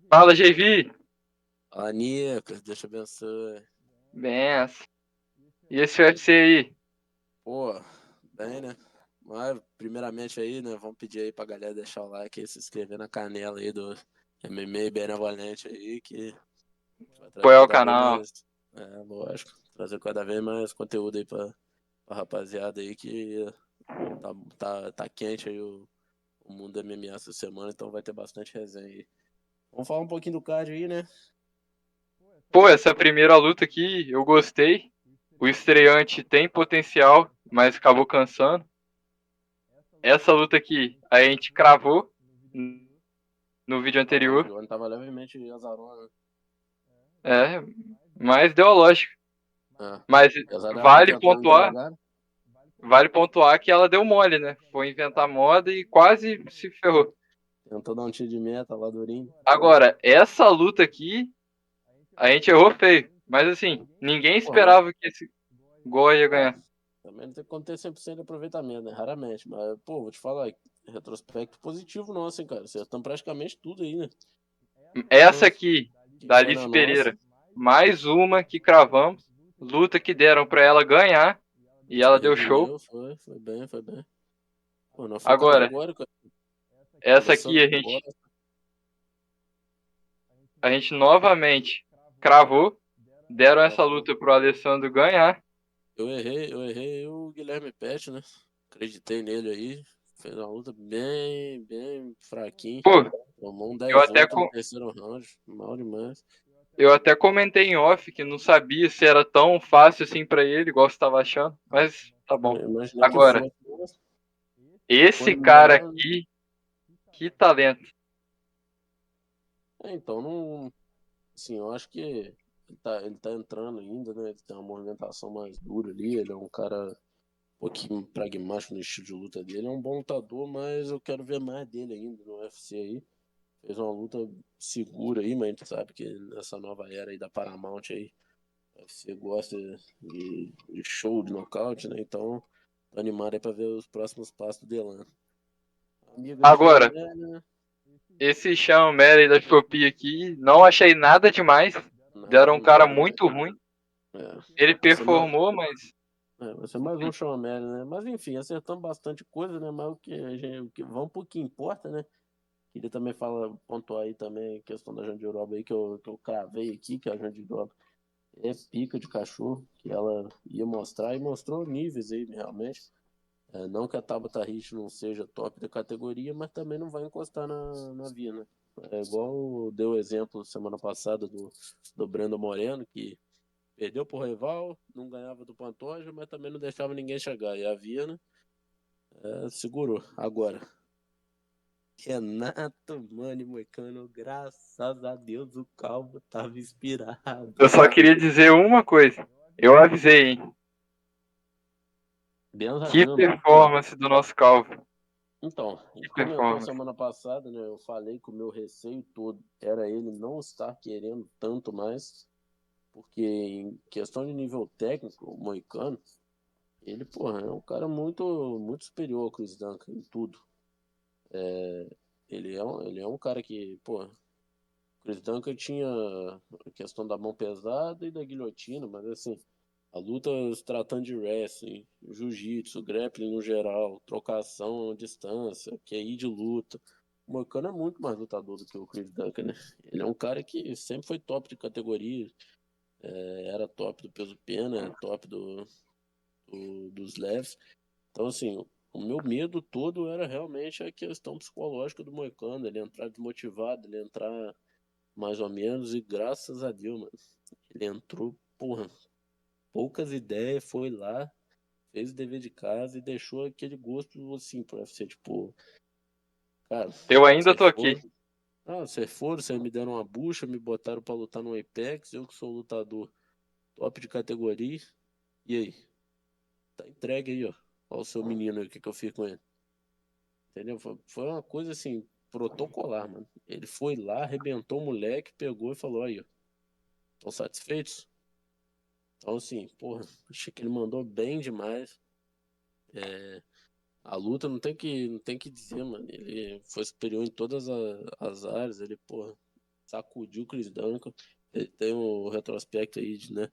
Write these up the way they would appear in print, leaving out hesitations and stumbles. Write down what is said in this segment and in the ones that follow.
Fala, JV. Fala, Nicas, Deus te abençoe. Benção. E esse UFC aí? Pô, bem, né? Mas, primeiramente aí, né, vamos pedir aí pra galera deixar o like e se inscrever na canela aí do MMA Benevolente aí, que vai trazer Apoiar o cada vez canal. mais, lógico, trazer cada vez mais conteúdo aí pra rapaziada aí que tá quente aí o mundo do MMA essa semana, então vai ter bastante resenha aí. Vamos falar um pouquinho do card aí, né? Pô, essa primeira luta aqui eu gostei. O estreante tem potencial, mas acabou cansando. Essa luta aqui a gente cravou no vídeo O anterior. Johnny tava levemente azarão, É, mas deu a lógica. né? Mas Apesar dela tá vale tentando pontuar, entregar, né? vale pontuar que ela deu mole, né? Foi inventar moda e quase se ferrou. Tentou dar um tiro de meta lá, durinho. Agora, essa luta aqui, a gente errou feio. Mas assim, ninguém Porra, mas, esperava que esse Goya ia é, ganhar. também não tem como ter 100% de aproveitamento, né? Raramente. Mas, pô, vou te falar, retrospecto positivo nosso, hein, cara. Acertamos praticamente tudo aí, né? Essa Pô, aqui, que da foi Alice na nossa. Pereira, mais uma que cravamos. Luta que deram pra ela ganhar e ela Se deu show. redimiu, foi bem, foi bem. Pô, não foi Agora, categórico. essa aqui Alessandro Costa, a gente novamente cravou. Deram essa travou. luta pro Alessandro ganhar. Eu errei o Guilherme Pet, né? Acreditei nele aí. Fez uma luta bem fraquinho. Pô, Tomou um eu 10 até, no terceiro round. Mal demais. eu até comentei em off que não sabia se era tão fácil assim pra ele, igual você tava achando. Mas tá bom. Eu imaginei que Agora, fosse. Foi esse cara mal. aqui, que talento. Então, não. Assim, eu acho que ele tá entrando ainda, né? Ele tem uma movimentação mais dura ali. Ele é um cara um pouquinho pragmático no estilo de luta dele. É um bom lutador, mas eu quero ver mais dele ainda no UFC aí. Fez uma luta segura aí, mas a gente sabe que nessa nova era aí da Paramount aí, o UFC gosta de show de nocaute, né? Então, tô animado aí pra ver os próximos passos do Delan. Amiga do Sean Agora, O'Malley, né? esse Sean O'Malley da Shopee aqui, não achei nada demais. Nada Deram um cara demais, né? muito ruim. É. Ele Vai ser mais, performou, mas. vai ser mais um Sean O'Malley, né? Mas enfim, acertamos bastante coisa, né? Mas vamos pro que importa, né? Queria também pontuar aí também a questão da Jandiroba aí, que eu cravei aqui, que a Jandiroba é pica de cachorro, que ela ia mostrar e mostrou níveis aí, realmente. Não que a Tabata Rich não seja top da categoria, mas também não vai encostar na Via, né? É igual deu o exemplo semana passada do Brandon Moreno, que perdeu pro rival, não ganhava do Pantoja, mas também não deixava ninguém chegar. E a Viana segurou. Agora, Renato Mani Moicano, graças a Deus o Calvo tava inspirado. Eu só queria dizer uma coisa. Eu avisei, hein? Benza a Que Deus, mano. performance do nosso Calvo. Então, a Que gente comentou performance. semana passada, né? Eu falei que o meu receio todo era ele não estar querendo tanto mais, porque em questão de nível técnico, o Moicano, ele, porra, é um cara muito superior ao Chris Duncan em tudo. Ele é um cara que, porra, o Chris Duncan tinha a questão da mão pesada e da guilhotina, mas assim, a luta se tratando de wrestling, jiu-jitsu, grappling no geral, trocação à distância, QI de luta. O Moicano é muito mais lutador do que o Chris Duncan, né? Ele é um cara que sempre foi top de categoria, era top do peso pena, top dos leves. Então, assim, o meu medo todo era realmente a questão psicológica do Moicano, ele entrar desmotivado, ele entrar mais ou menos, e graças a Deus, mano, ele entrou, porra, poucas ideias, foi lá, fez o dever de casa e deixou aquele gosto assim pro UFC, tipo, cara, Eu ainda vocês tô aqui. foram, vocês me deram uma bucha, me botaram pra lutar no Apex, eu que sou lutador top de categoria, e aí? Tá entregue aí, ó. Olha o seu menino aí, o que que eu fiz com ele. Entendeu? Foi uma coisa assim, protocolar, mano. Ele foi lá, arrebentou o moleque, pegou e falou, aí, ó, estão satisfeitos? Então, assim, porra, achei que ele mandou bem demais. A luta não tem que dizer, mano. Ele foi superior em todas as áreas. Ele, porra. sacudiu o Chris Duncan. Ele tem um retrospecto aí de, né?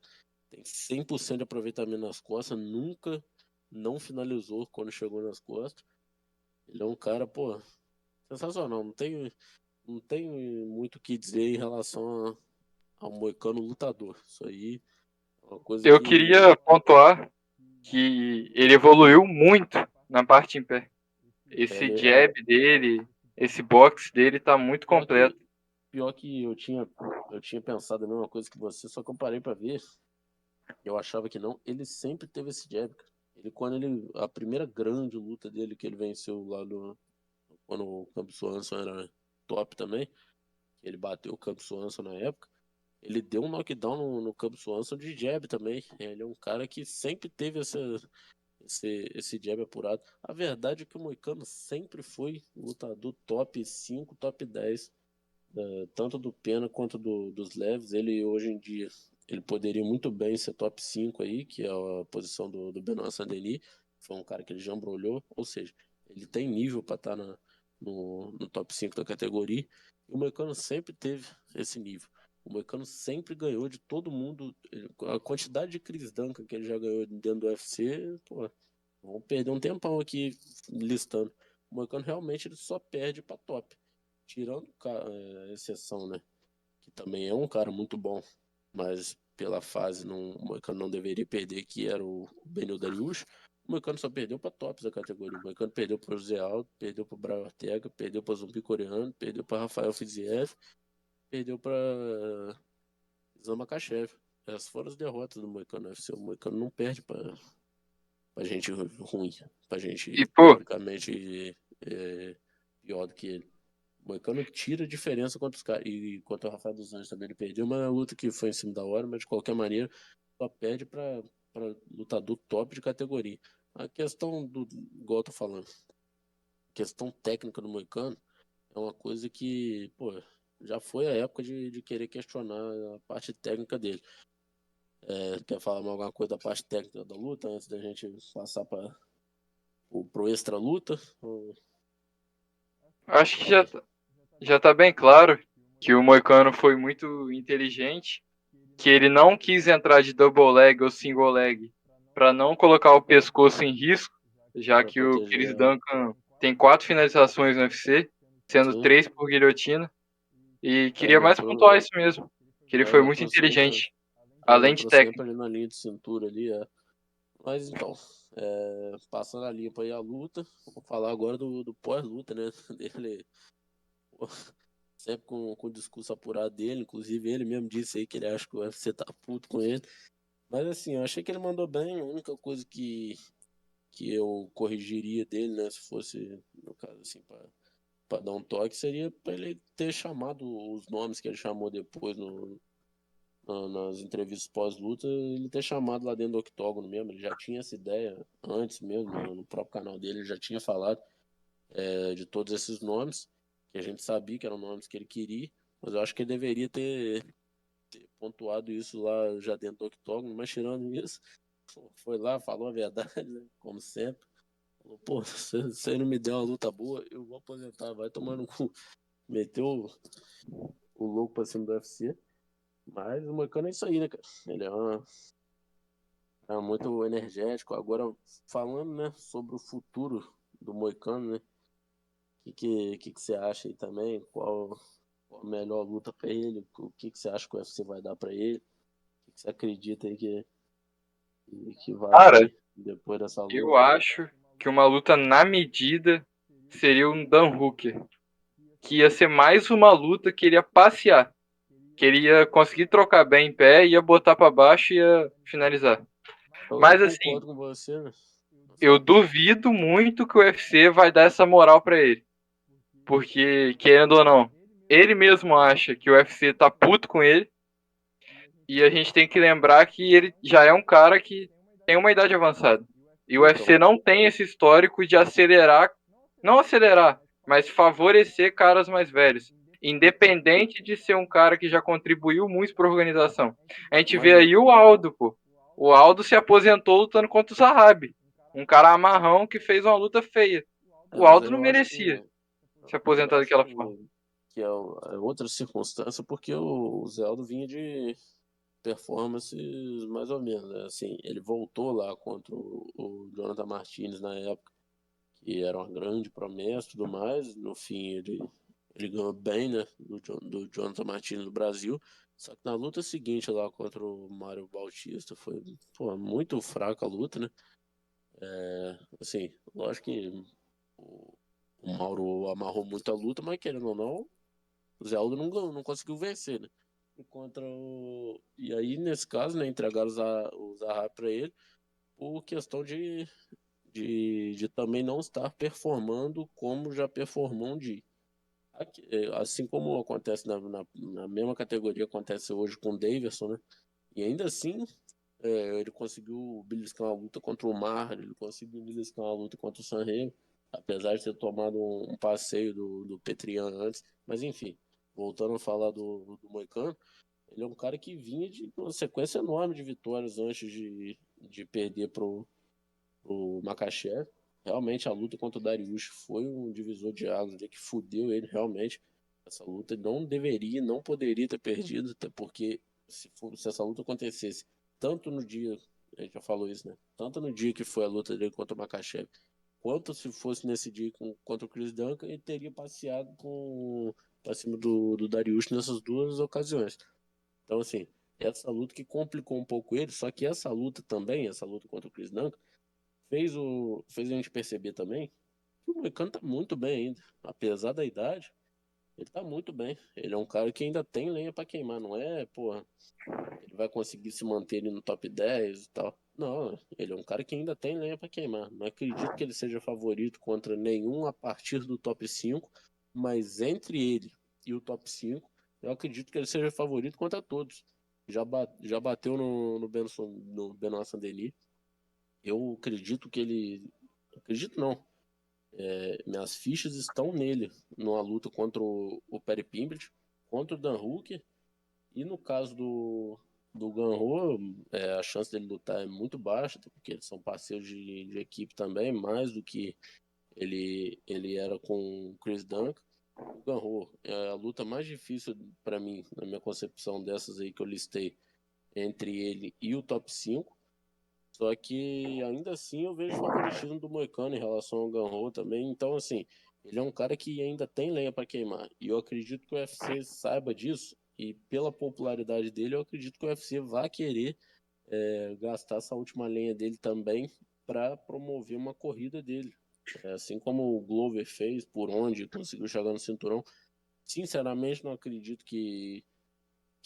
Tem 100% de aproveitamento nas costas, nunca não finalizou quando chegou nas costas. Ele é um cara, pô, sensacional. Não tem muito o que dizer em relação ao Moicano lutador. Isso aí é uma coisa Eu que queria pontuar que ele evoluiu muito na parte em pé. Esse ele jab dele, esse boxe dele tá muito pior completo. que pior que eu tinha pensado a mesma coisa que você, só que eu parei pra ver. Eu achava que não. Ele sempre teve esse jab, cara. A primeira grande luta dele que ele venceu lá quando o Cub Swanson era top também, ele bateu o Cub Swanson na época. Ele deu um knockdown no Cub Swanson de jab também. Ele é um cara que sempre teve esse jab apurado. A verdade é que o Moicano sempre foi lutador top 5, top 10, tanto do Pena quanto dos leves. Ele hoje em dia ele poderia muito bem ser top 5 aí, que é a posição do Benoit Saint-Denis. Foi um cara que ele já embrulhou, ou seja, ele tem nível para estar no top 5 da categoria. E o Moicano sempre teve esse nível. O Moicano sempre ganhou de todo mundo. A quantidade de Chris Duncan que ele já ganhou dentro do UFC, pô, vamos perder um tempão aqui listando. O Moicano realmente ele só perde para top. Tirando a exceção, né? Que também é um cara muito bom, mas pela fase o Moicano não deveria perder, que era o Benil Dariush. O Moicano só perdeu para tops da categoria. O Moicano perdeu para o José Aldo, perdeu para o Brian Ortega, perdeu para o Zumbi Coreano, perdeu para Rafael Fiziev, perdeu para Zama Makachev. Essas foram as derrotas do Moicano no UFC. O Moicano não perde pra gente ruim, pra gente E, pô, teoricamente pior do que ele. O Moicano tira a diferença contra os caras. E contra o Rafael dos Anjos também ele perdeu uma luta que foi em cima da hora, mas de qualquer maneira só perde pra lutador top de categoria. A questão igual eu tô falando, a questão técnica do Moicano é uma coisa que, pô, já foi a época de querer questionar a parte técnica dele. Quer falar mais alguma coisa da parte técnica da luta antes da gente passar pro extra luta? acho que Fala aí. já tá bem claro que o Moicano foi muito inteligente, que ele não quis entrar de double leg ou single leg para não colocar o pescoço em risco, já Pra que o proteger Chris Duncan tem 4 finalizações no UFC, sendo sim. 3 por guilhotina, e Ele queria mais entrou, pontuar isso mesmo, que ele foi ele muito entrou sempre, inteligente, ele além de entrou sempre técnico. ali na linha de cintura ali, é. Mas então, passando a limpo aí a luta, vou falar agora do pós-luta, né? Dele, pô, sempre com o discurso apurado dele, inclusive ele mesmo disse aí que ele acha que o UFC tá puto com ele. Mas assim, eu achei que ele mandou bem, a única coisa que eu corrigiria dele, né, se fosse, no caso assim, para dar um toque, seria para ele ter chamado os nomes que ele chamou depois nas entrevistas pós-luta, ele ter chamado lá dentro do octógono mesmo. Ele já tinha essa ideia antes mesmo, no próprio canal dele, ele já tinha falado de todos esses nomes, que a gente sabia que eram nomes que ele queria, mas eu acho que ele deveria ter pontuado isso lá já dentro do octógono, mas tirando isso, foi lá, falou a verdade, né, como sempre. Falou, pô, se você não me der uma luta boa, eu vou aposentar, vai tomar no cu. Meteu o louco pra cima do UFC. Mas o Moicano é isso aí, né, cara? Ele é muito energético. Agora, falando, né, sobre o futuro do Moicano, né? O que você acha aí também? Qual a melhor luta pra ele? O que você acha que o UFC vai dar pra ele? O que você acredita aí que vai Cara, vir depois dessa eu luta? acho que uma luta na medida seria um Dan Hooker, que ia ser mais uma luta que ele ia passear, que ele ia conseguir trocar bem em pé, ia botar pra baixo e ia finalizar. Eu Mas assim, concordo com você, né? eu duvido muito que o UFC vai dar essa moral pra ele, porque querendo ou não, ele mesmo acha que o UFC tá puto com ele, e a gente tem que lembrar que ele já é um cara que tem uma idade avançada. E o Então, UFC não tem esse histórico de acelerar, não acelerar, mas favorecer caras mais velhos, independente de ser um cara que já contribuiu muito para a organização. A gente vê mas, aí o Aldo, pô. O Aldo se aposentou lutando contra o Zahabi, um cara amarrão que fez uma luta feia. O mas Aldo aí não eu acho que merecia se Mas eu aposentar acho daquela forma. que é outra circunstância, porque o Zé Aldo vinha de performances mais ou menos, né? Assim, ele voltou lá contra o Jonathan Martinez na época, que era uma grande promessa e tudo mais. No fim, ele ganhou bem, né? Do Jonathan Martinez do Brasil. Só que na luta seguinte lá contra o Mário Bautista foi, pô, muito fraca a luta, né? Assim, lógico que o, o Mauro amarrou muito a luta, mas querendo ou não, o Zé Aldo não conseguiu vencer, né? E aí, nesse caso, né, entregaram o Zaha para ele por questão de também não estar performando como já performou um dia. Assim como acontece na mesma categoria, acontece hoje com o Davidson, né? E ainda assim, ele conseguiu beliscar uma luta contra o Mar, ele conseguiu beliscar uma luta contra o Sanremo, apesar de ter tomado um passeio do Petrian antes. Mas enfim, voltando a falar do Moicano, ele é um cara que vinha de uma sequência enorme de vitórias antes de perder pro Makachev. Realmente a luta contra o Dariush foi um divisor de águas que fudeu ele realmente. Essa luta não deveria, não poderia ter perdido, até porque se essa luta acontecesse tanto no dia, a gente já falou isso, né? Tanto no dia que foi a luta dele contra o Makachev, quanto se fosse nesse dia contra o Chris Duncan, ele teria passeado pra cima do Dariush nessas duas ocasiões. Então, assim, essa luta que complicou um pouco ele, só que essa luta também, essa luta contra o Chris Duncan, fez a gente perceber também que o Moicano tá muito bem ainda. Apesar da idade, ele tá muito bem. Ele é um cara que ainda tem lenha para queimar, não é, porra, ele vai conseguir se manter ali no top 10 e tal. Não, ele é um cara que ainda tem lenha para queimar. Não acredito que ele seja favorito contra nenhum a partir do top 5, mas entre ele e o top 5, eu acredito que ele seja favorito contra todos. Já bateu no Benoit Saint-Denis. Eu acredito que ele. Acredito não. Minhas fichas estão nele, numa luta contra o Perry Pimblett, contra o Dan Hooker. E no caso do Ganro, a chance dele lutar é muito baixa, até porque eles são parceiros de equipe também, mais do que ele era com o Chris Duncan. O Ganro é a luta mais difícil para mim, na minha concepção dessas aí que eu listei, entre ele e o top 5. Só que ainda assim eu vejo favoritismo do Moicano em relação ao Ganro também. Então, assim, ele é um cara que ainda tem lenha para queimar. E eu acredito que o UFC saiba disso. E pela popularidade dele, eu acredito que o UFC vai querer gastar essa última lenha dele também para promover uma corrida dele. Assim como o Glover fez, por onde conseguiu chegar no cinturão. Sinceramente, não acredito que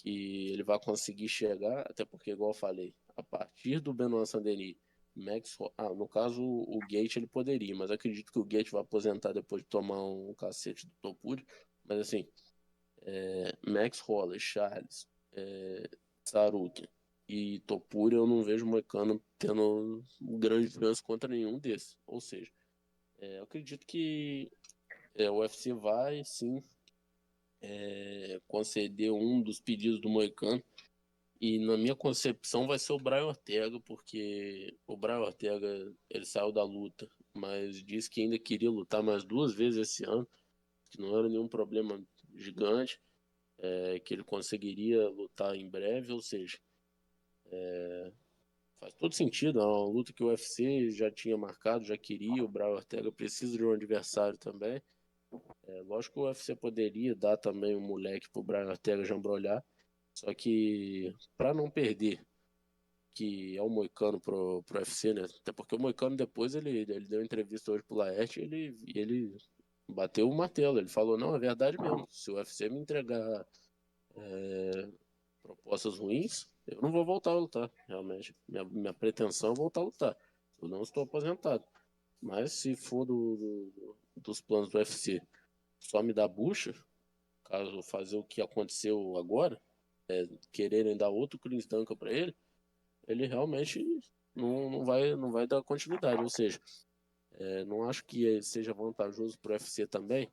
ele vai conseguir chegar, até porque, igual eu falei, a partir do Benoit Saint-Denis, no caso o Gate ele poderia, mas acredito que o Gate vai aposentar depois de tomar um cacete do Topuria. Mas assim, Max Holloway, Charles, Saruki e Topuria, eu não vejo o Moicano tendo um grande chance contra nenhum desses. Ou seja, eu acredito que o UFC vai sim conceder um dos pedidos do Moicano. E na minha concepção vai ser o Brian Ortega, porque o Brian Ortega ele saiu da luta, mas disse que ainda queria lutar mais duas vezes esse ano, que não era nenhum problema gigante, que ele conseguiria lutar em breve, ou seja, faz todo sentido, é uma luta que o UFC já tinha marcado, já queria, o Brian Ortega precisa de um adversário também. Lógico que o UFC poderia dar também um moleque pro Brian Ortega jambrolhar, só que para não perder que é o Moicano pro UFC, né? Até porque o Moicano depois ele deu entrevista hoje pro Laerte e ele bateu o martelo. Ele falou, não, é verdade mesmo. Se o UFC me entregar propostas ruins, eu não vou voltar a lutar, realmente. Minha pretensão é voltar a lutar. Eu não estou aposentado. Mas se for dos planos do UFC só me dar bucha, caso fazer o que aconteceu agora, quererem dar outro Chris Duncan para ele realmente não vai dar continuidade. Ou seja, não acho que seja vantajoso para o UFC também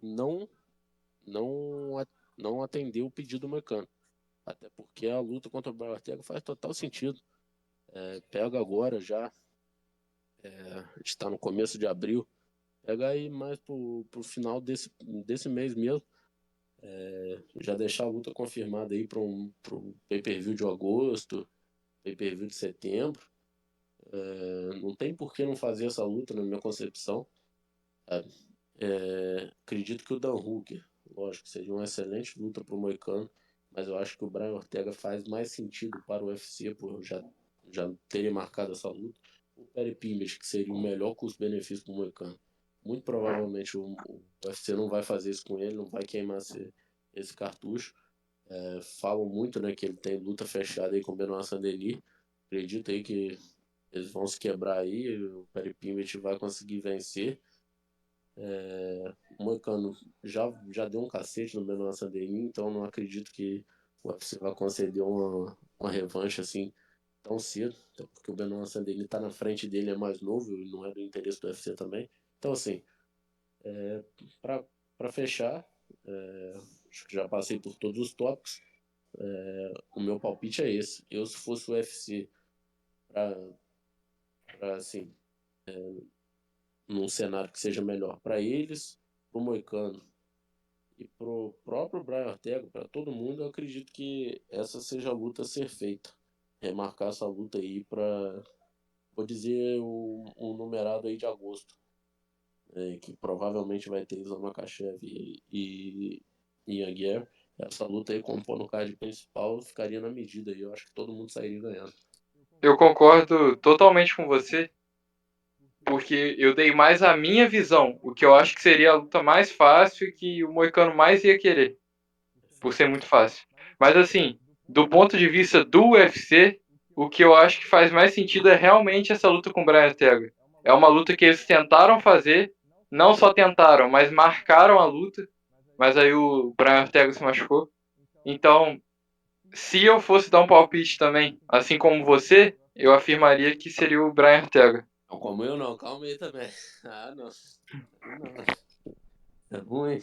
não, não, não atender o pedido do Moicano. Até porque a luta contra o Brian Ortega faz total sentido. Pega agora já, está no começo de abril, pega aí mais pro final desse mês mesmo. Já deixar a luta confirmada aí para pro pay-per-view de agosto, pay-per-view de setembro. Não tem por que não fazer essa luta, na minha concepção. Sabe? Acredito que o Dan Hooker, lógico, seria uma excelente luta pro Moicano, mas eu acho que o Brian Ortega faz mais sentido para o UFC, por já terem marcado essa luta. O Perry Pimblett, que seria o melhor custo-benefício pro Moicano. Muito provavelmente o UFC não vai fazer isso com ele, não vai queimar esse cartucho. Falam muito, né, que ele tem luta fechada aí com o Benoit Saint-Denis. Acredito aí que eles vão se quebrar aí, o Perry Pimblett vai conseguir vencer. O Moicano já deu um cacete no Benoit Saint-Denis, então não acredito que o UFC vai conceder uma revanche assim tão cedo, até porque o Benoit Saint-Denis tá na frente dele, é mais novo e não é do interesse do UFC também. Então, assim, para fechar, acho que já passei por todos os tópicos. O meu palpite é esse. Eu, se fosse o UFC, para assim, num cenário que seja melhor para eles, pro Moicano e pro próprio Brian Ortega, para todo mundo, eu acredito que essa seja a luta a ser feita. Remarcar essa luta aí para, vou dizer, o numerado aí de agosto, que provavelmente vai ter Islam Makhachev e Ian Guerra. Essa luta aí, como pôr no card principal, ficaria na medida aí. Eu acho que todo mundo sairia ganhando. Eu concordo totalmente com você, porque eu dei mais a minha visão, o que eu acho que seria a luta mais fácil e que o Moicano mais ia querer, por ser muito fácil. Mas assim, do ponto de vista do UFC, o que eu acho que faz mais sentido é realmente essa luta com o Brian Ortega. É uma luta que eles tentaram fazer, não só tentaram, mas marcaram a luta, mas aí o Brian Ortega se machucou. Então, se eu fosse dar um palpite também, assim como você, eu afirmaria que seria o Brian Ortega. Não, como eu não, calma aí também. Ah, não. Aí não. É ruim.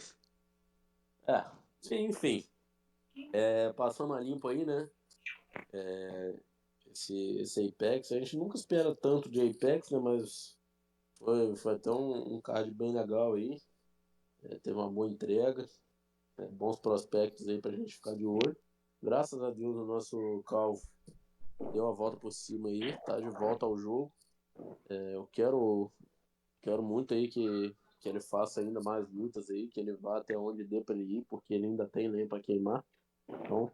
É, sim, enfim. Passando a limpo aí, né? Esse Apex, a gente nunca espera tanto de Apex, né? Mas foi até um card bem legal aí. Teve uma boa entrega, bons prospectos aí pra gente ficar de olho. Graças a Deus o nosso Calvo deu a volta por cima aí, tá de volta ao jogo. Eu quero muito aí que ele faça ainda mais lutas aí, que ele vá até onde dê pra ele ir, porque ele ainda tem lenha pra queimar. Então,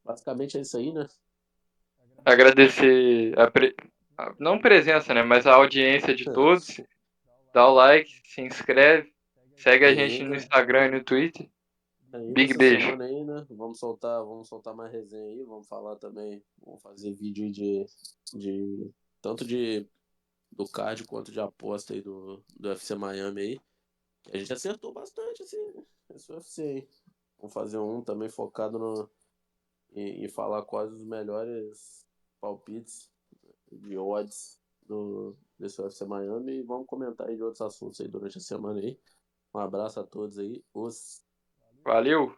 basicamente é isso aí, né? Agradecer não presença, né, mas a audiência de todos. Dá o like, se inscreve, segue a E gente no ainda, Instagram e no Twitter. ainda Big essa beijo. semana aí, né? Vamos soltar mais resenha aí, vamos falar também, vamos fazer vídeo aí de tanto do card quanto de aposta aí do UFC Miami aí. A gente acertou bastante esse UFC aí. Vamos fazer um também focado em falar quais os melhores palpites de odds desse UFC Miami e vamos comentar aí de outros assuntos aí durante a semana aí. Um abraço a todos aí. Os Valeu!